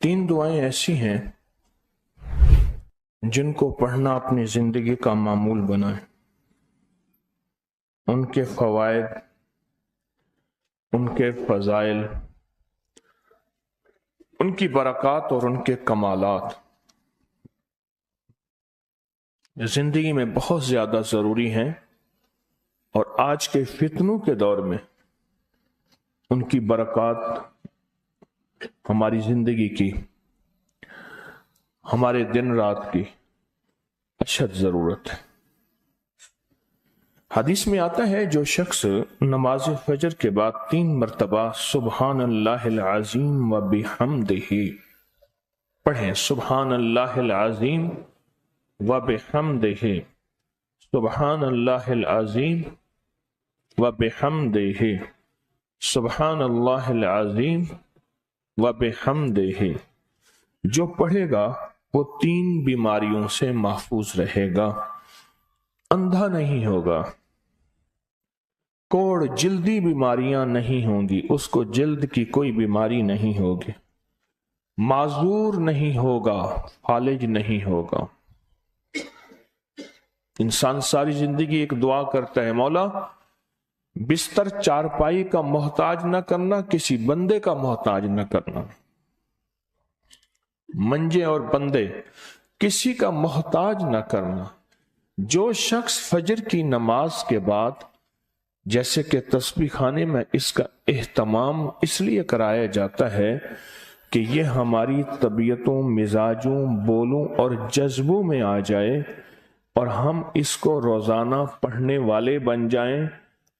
تین دعائیں ایسی ہیں جن کو پڑھنا اپنی زندگی کا معمول بنائیں. ان کے فوائد، ان کے فضائل، ان کی برکات اور ان کے کمالات زندگی میں بہت زیادہ ضروری ہیں، اور آج کے فتنوں کے دور میں ان کی برکات ہماری زندگی کی، ہمارے دن رات کی اشد ضرورت ہے. حدیث میں آتا ہے جو شخص نماز فجر کے بعد 3 مرتبہ سبحان اللہ العظیم و بحمدہ پڑھیں، سبحان اللہ العظیم و بحمدہ، سبحان اللہ العظیم و بحمدہ، سبحان اللہ العظیم و بحمدہ، جو پڑھے گا وہ 3 بیماریوں سے محفوظ رہے گا. اندھا نہیں ہوگا، کوڑ جلدی بیماریاں نہیں ہوں گی، اس کو جلد کی کوئی بیماری نہیں ہوگی، معذور نہیں ہوگا، فالج نہیں ہوگا. انسان ساری زندگی ایک دعا کرتا ہے، مولا بستر چارپائی کا محتاج نہ کرنا، کسی بندے کا محتاج نہ کرنا. منجے اور بندے کسی کا محتاج نہ کرنا. جو شخص فجر کی نماز کے بعد، جیسے کہ تسبیح خانے میں اس کا اہتمام اس لیے کرایا جاتا ہے کہ یہ ہماری طبیعتوں، مزاجوں، بولوں اور جذبوں میں آ جائے اور ہم اس کو روزانہ پڑھنے والے بن جائیں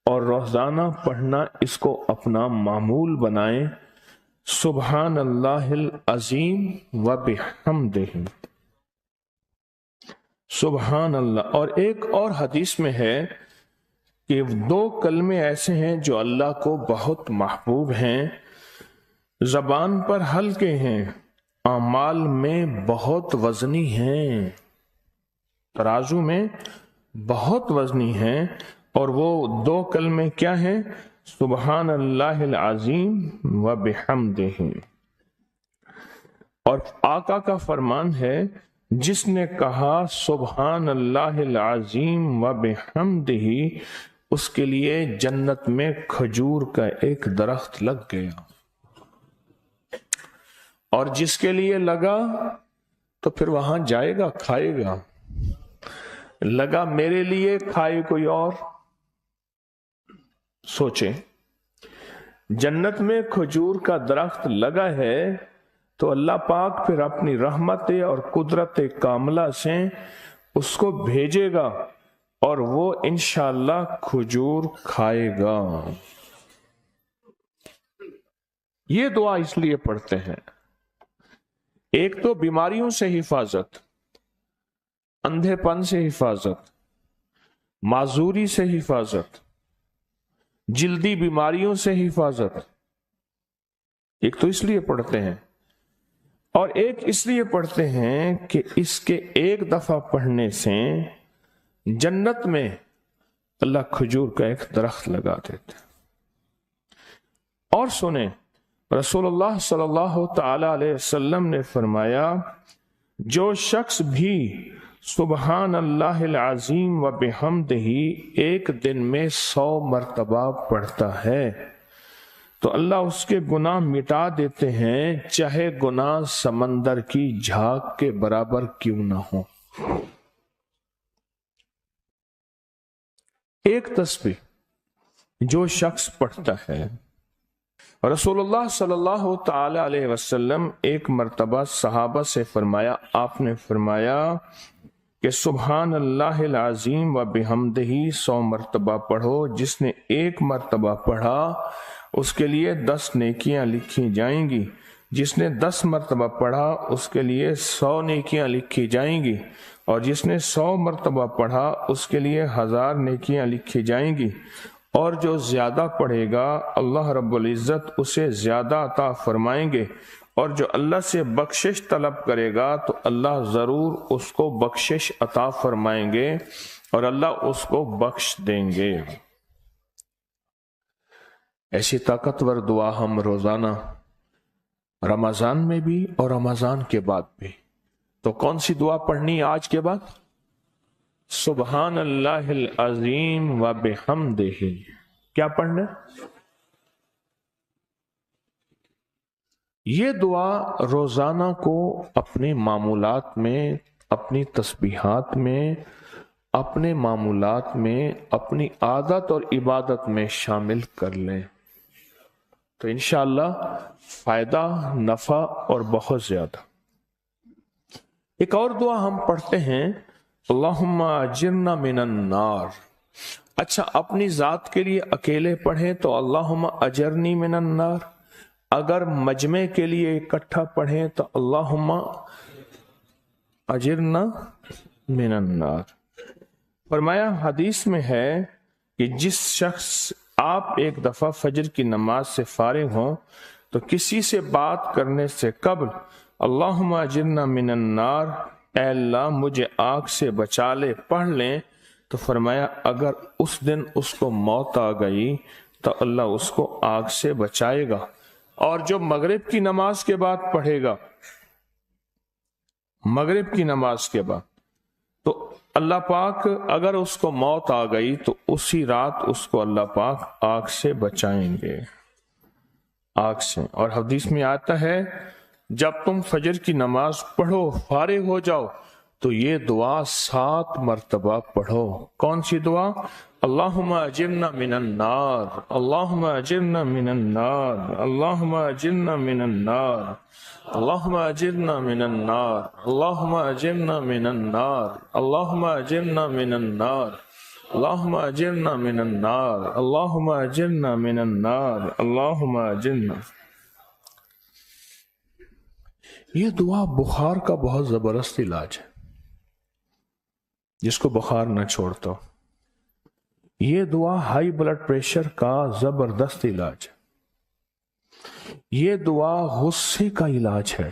اور روزانہ پڑھنا اس کو اپنا معمول بنائیں. سبحان اللہ العظیم و بحمدہ، سبحان اللہ. اور ایک اور حدیث میں ہے کہ 2 کلمے ایسے ہیں جو اللہ کو بہت محبوب ہیں، زبان پر ہلکے ہیں، اعمال میں بہت وزنی ہیں، ترازو میں بہت وزنی ہیں. اور وہ 2 کلمے کیا ہیں؟ سبحان اللہ العظیم و بحمدہ. اور آقا کا فرمان ہے، جس نے کہا سبحان اللہ العظیم و بحمدہ، اس کے لیے جنت میں کھجور کا ایک درخت لگ گیا. اور جس کے لیے لگا تو پھر وہاں جائے گا، کھائے گا. لگا میرے لیے، کھائے کوئی اور. سوچیں، جنت میں کھجور کا درخت لگا ہے تو اللہ پاک پھر اپنی رحمت اور قدرت کاملہ سے اس کو بھیجے گا اور وہ انشاءاللہ کھجور کھائے گا. یہ دعا اس لیے پڑھتے ہیں، ایک تو بیماریوں سے حفاظت، اندھے پن سے حفاظت، معذوری سے حفاظت، جلدی بیماریوں سے حفاظت. ایک تو اس لیے پڑھتے ہیں، اور ایک اس لیے پڑھتے ہیں کہ اس کے ایک دفعہ پڑھنے سے جنت میں اللہ کھجور کا ایک درخت لگا دیتے. اور سنیں، رسول اللہ صلی اللہ تعالی علیہ وسلم نے فرمایا، جو شخص بھی سبحان اللہ العظیم و بحمدہ ایک دن میں 100 مرتبہ پڑھتا ہے تو اللہ اس کے گناہ مٹا دیتے ہیں، چاہے گناہ سمندر کی جھاگ کے برابر کیوں نہ ہو. ایک تسبیح جو شخص پڑھتا ہے. رسول اللہ صلی اللہ تعالی علیہ وسلم ایک مرتبہ صحابہ سے فرمایا، آپ نے فرمایا کہ سبحان اللہ العظیم و بحمدہ 100 مرتبہ پڑھو. جس نے 1 مرتبہ پڑھا اس کے لیے 10 نیکیاں لکھی جائیں گی، جس نے 10 مرتبہ پڑھا اس کے لیے 100 نیکیاں لکھی جائیں گی، اور جس نے 100 مرتبہ پڑھا اس کے لیے 1000 نیکیاں لکھی جائیں گی. اور جو زیادہ پڑھے گا اللہ رب العزت اسے زیادہ عطا فرمائیں گے، اور جو اللہ سے بخشش طلب کرے گا تو اللہ ضرور اس کو بخشش عطا فرمائیں گے اور اللہ اس کو بخش دیں گے. ایسی طاقتور دعا ہم روزانہ رمضان میں بھی اور رمضان کے بعد بھی. تو کون سی دعا پڑھنی آج کے بعد؟ سبحان اللہ العظیم و بحمدہ. کیا پڑھنا؟ یہ دعا روزانہ کو اپنے معمولات میں، اپنی تسبیحات میں، اپنے معمولات میں، اپنی عادت اور عبادت میں شامل کر لیں تو انشاءاللہ فائدہ، نفع اور بہت زیادہ. ایک اور دعا ہم پڑھتے ہیں، اللہم اجرنا من النار. اچھا، اپنی ذات کے لیے اکیلے پڑھیں تو اللہم اجرنی من النار. اگر مجمع کے لیے اکٹھا پڑھیں تو اللہم اجرنا من النار. فرمایا حدیث میں ہے کہ جس شخص آپ ایک دفعہ فجر کی نماز سے فارغ ہوں تو کسی سے بات کرنے سے قبل اللہم اجرنا من النار، اے اللہ مجھے آگ سے بچا لے، پڑھ لیں تو فرمایا اگر اس دن اس کو موت آ گئی تو اللہ اس کو آگ سے بچائے گا. اور جو مغرب کی نماز کے بعد پڑھے گا، مغرب کی نماز کے بعد، تو اللہ پاک اگر اس کو موت آ گئی تو اسی رات اس کو اللہ پاک آگ سے بچائیں گے، آگ سے. اور حدیث میں آتا ہے جب تم فجر کی نماز پڑھو، فارغ ہو جاؤ تو یہ دعا 7 مرتبہ پڑھو. کون سی دعا؟ اللہم اجرنا من النار، اللہم اجرنا من النار، اللہم اجرنا من النار، اللہم اجرنا من النار، اللہم اجرنا من النار، اللہم اجرنا من النار، اللہم اجرنا من النار، اللہم اجرنا من النار، اللہم اجرنا. یہ دعا بخار کا بہت زبردست علاج ہے، جس کو بخار نہ چھوڑتا. یہ دعا ہائی بلڈ پریشر کا زبردست علاج ہے. یہ دعا غصے کا علاج ہے.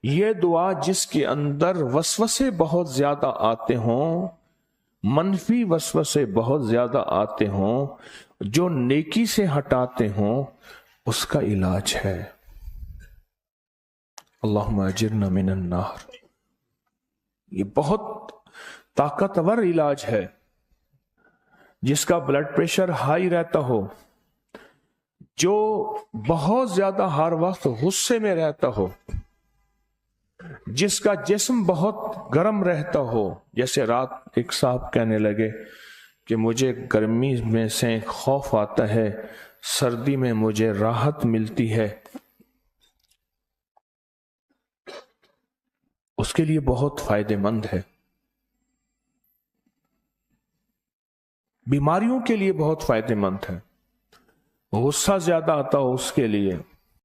یہ دعا جس کے اندر وسوسے بہت زیادہ آتے ہوں، منفی وسوسے بہت زیادہ آتے ہوں، جو نیکی سے ہٹاتے ہوں، اس کا علاج ہے. اللہم اجرنا من النار. یہ بہت طاقتور علاج ہے. جس کا بلڈ پریشر ہائی رہتا ہو، جو بہت زیادہ ہر وقت غصے میں رہتا ہو، جس کا جسم بہت گرم رہتا ہو. جیسے رات ایک صاحب کہنے لگے کہ مجھے گرمی میں سے خوف آتا ہے، سردی میں مجھے راحت ملتی ہے. اس کے لیے بہت فائدہ مند ہے. بیماریوں کے لیے بہت فائدہ مند ہے. غصہ زیادہ آتا ہو اس کے لیے